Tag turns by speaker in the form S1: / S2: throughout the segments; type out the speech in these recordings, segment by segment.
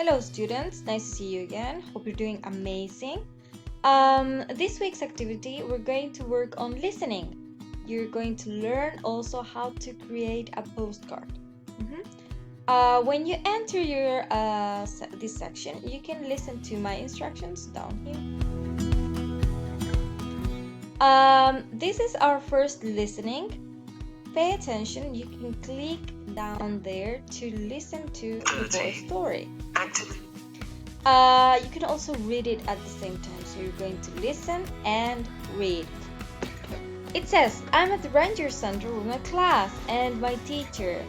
S1: Hello students, nice to see you again. Hope you're doing amazing. This week's activity, we're going to work on listening. You're going to learn also how to create a postcard. When you enter your this section, you can listen to my instructions down here. This is our first listening. Pay attention, you can click down there to listen to the voice story. You can also read it at the same time, so you're going to listen and read. It says, I'm at the Ranger Center with my class and my teacher.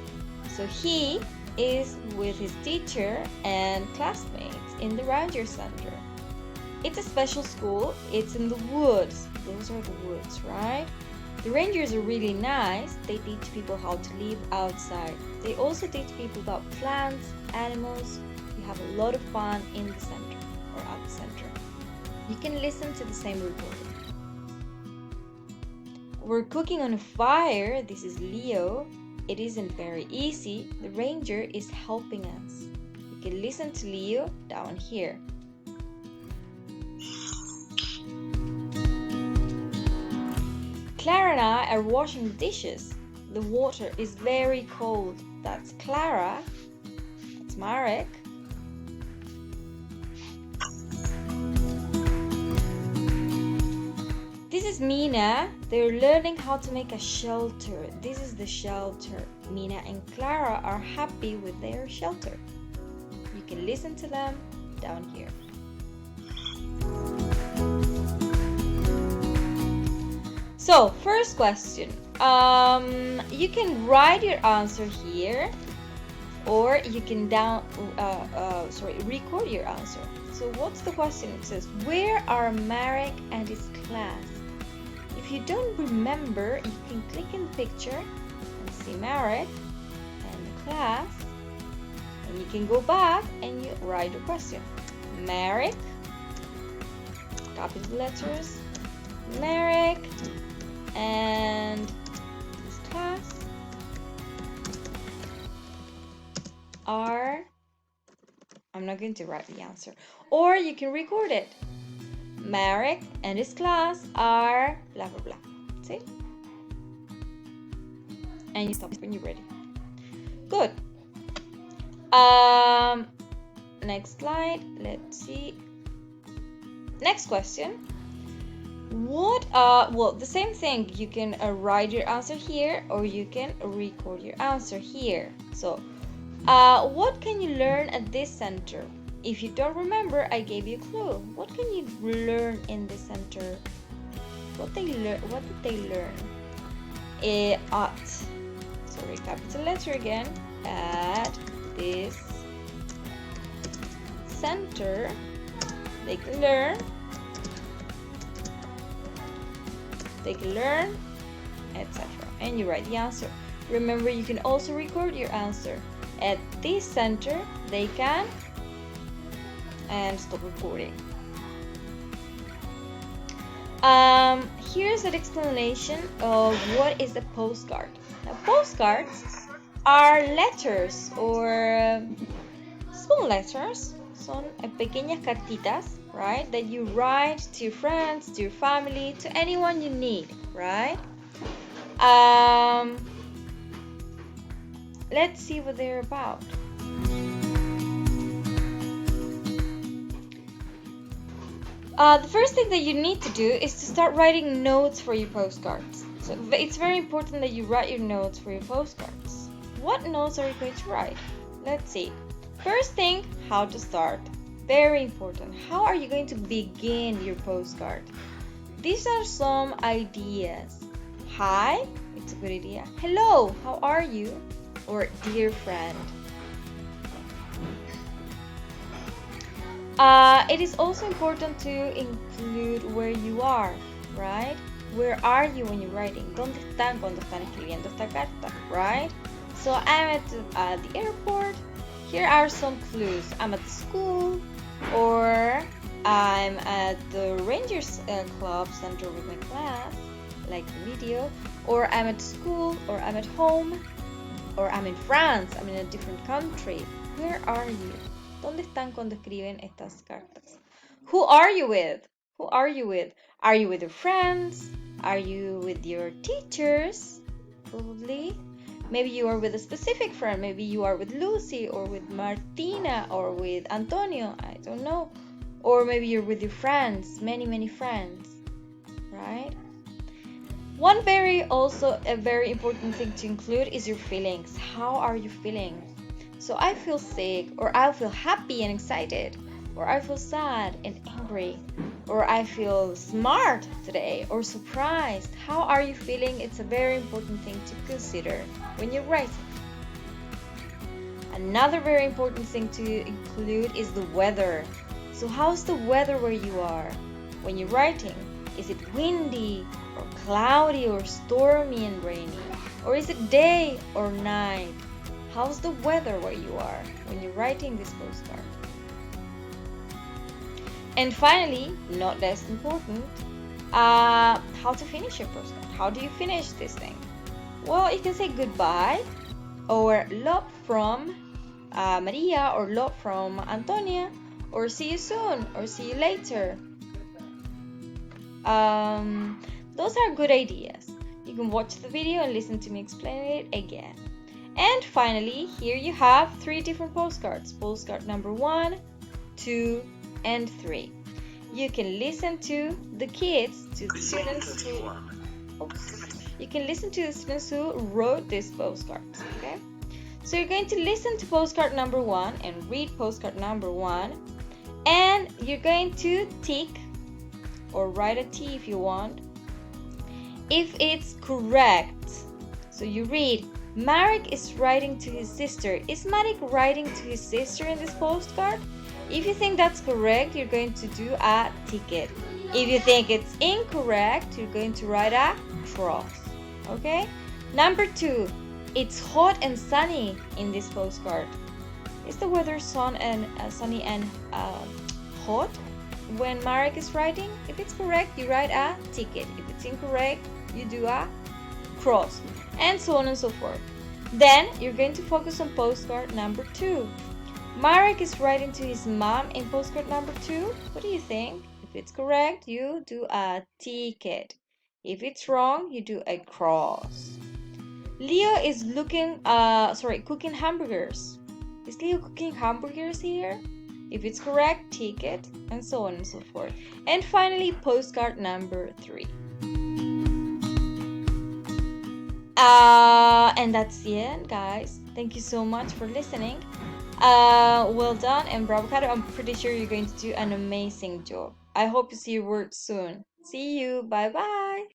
S1: So he is with his teacher and classmates in the Ranger Center. It's a special school, it's in the woods. Those are the woods, right? The Rangers are really nice. They teach people how to live outside. They also teach people about plants, animals. You have a lot of fun in the center or at the center. You can listen to the same recording. We're cooking on a fire. This is Leo. It isn't very easy. The ranger is helping us. You can listen to Leo down here. Clara and I are washing the dishes. The water is very cold. That's Clara. That's Marek. This is Mina. They're learning how to make a shelter. This is the shelter. Mina and Clara are happy with their shelter. You can listen to them down here. So, first question. You can write your answer here, or you can record your answer. So, what's the question? It says, where are Marek and his class? If you don't remember, you can click in the picture and see Marek and the class, and you can go back and you write your question. Marek, capital letters, Marek, and this class are, I'm not going to write the answer, or you can record it. Marek and his class are blah blah blah. See? And you stop when you're ready. Good. Next slide. Let's see. Next question. Well, the same thing. You can write your answer here, or you can record your answer here. So, what can you learn at this center? If you don't remember, I gave you a clue. What can you learn in this center? What did they learn? Capital letter again. At this center, they can learn. They can learn, etc. And you write the answer. Remember, you can also record your answer. At this center, they can, and stop recording. Here's an explanation of what is a postcard. Now, postcards are letters or small letters. Son pequeñas cartitas, right? That you write to your friends, to your family, to anyone you need, right? Let's see what they're about. The first thing that you need to do is to start writing notes for your postcards. So it's very important that you write your notes for your postcards. What notes are you going to write? Let's see. First thing, how to start. Very important. How are you going to begin your postcard? These are some ideas. Hi, it's a good idea. Hello, how are you? Or dear friend. It is also important to include where you are, right? Where are you when you're writing? ¿Dónde están cuando están escribiendo esta carta, right? So I'm at the airport. Here are some clues. I'm at the school, or I'm at the Rangers Club Center with my class, like the video, or I'm at school, or I'm at home, or I'm in France, I'm in a different country. Where are you? ¿Dónde están cuando escriben estas cartas? Who are you with? Who are you with? Are you with your friends? Are you with your teachers? Probably. Maybe you are with a specific friend. Maybe you are with Lucy or with Martina or with Antonio. I don't know. Or maybe you're with your friends, many friends, right? A very important thing to include is your feelings. How are you feeling? So I feel sick, or I feel happy and excited, or I feel sad and angry, or I feel smart today, or surprised. How are you feeling? It's a very important thing to consider when you're writing. Another very important thing to include is the weather. So how's the weather where you are when you're writing? Is it windy or cloudy or stormy and rainy? Or is it day or night? How's the weather where you are when you're writing this postcard? And finally, not less important, how to finish your postcard. How do you finish this thing? Well, you can say goodbye, or love from Maria, or love from Antonia, or see you soon, or see you later. Those are good ideas. You can watch the video and listen to me explain it again. And finally, here you have 3 different postcards. Postcard number 1, 2, and 3. You can listen to the kids, to the students who... You can listen to the students who wrote these postcards, okay? So you're going to listen to postcard number 1 and read postcard number 1. And you're going to tick or write a T if you want, if it's correct. So you read, Marek is writing to his sister. Is Marek writing to his sister in this postcard? If you think that's correct, you're going to do a ticket. If you think it's incorrect, you're going to write a cross. Okay? Number 2, it's hot and sunny in this postcard. Is the weather sunny and hot when Marek is writing? If it's correct, you write a ticket. If it's incorrect, you do a cross, and so on and so forth. Then you're going to focus on postcard number 2. Marek is writing to his mom in postcard number 2. What do you think? If it's correct, you do a ticket. If it's wrong, you do a cross. Leo is cooking hamburgers. Is Leo cooking hamburgers here? If it's correct, ticket, and so on and so forth. And finally, postcard number 3. And that's the end, guys. Thank you so much for listening. Well done, and bravo. I'm pretty sure you're going to do an amazing job. I hope to see your work soon. See you. Bye bye.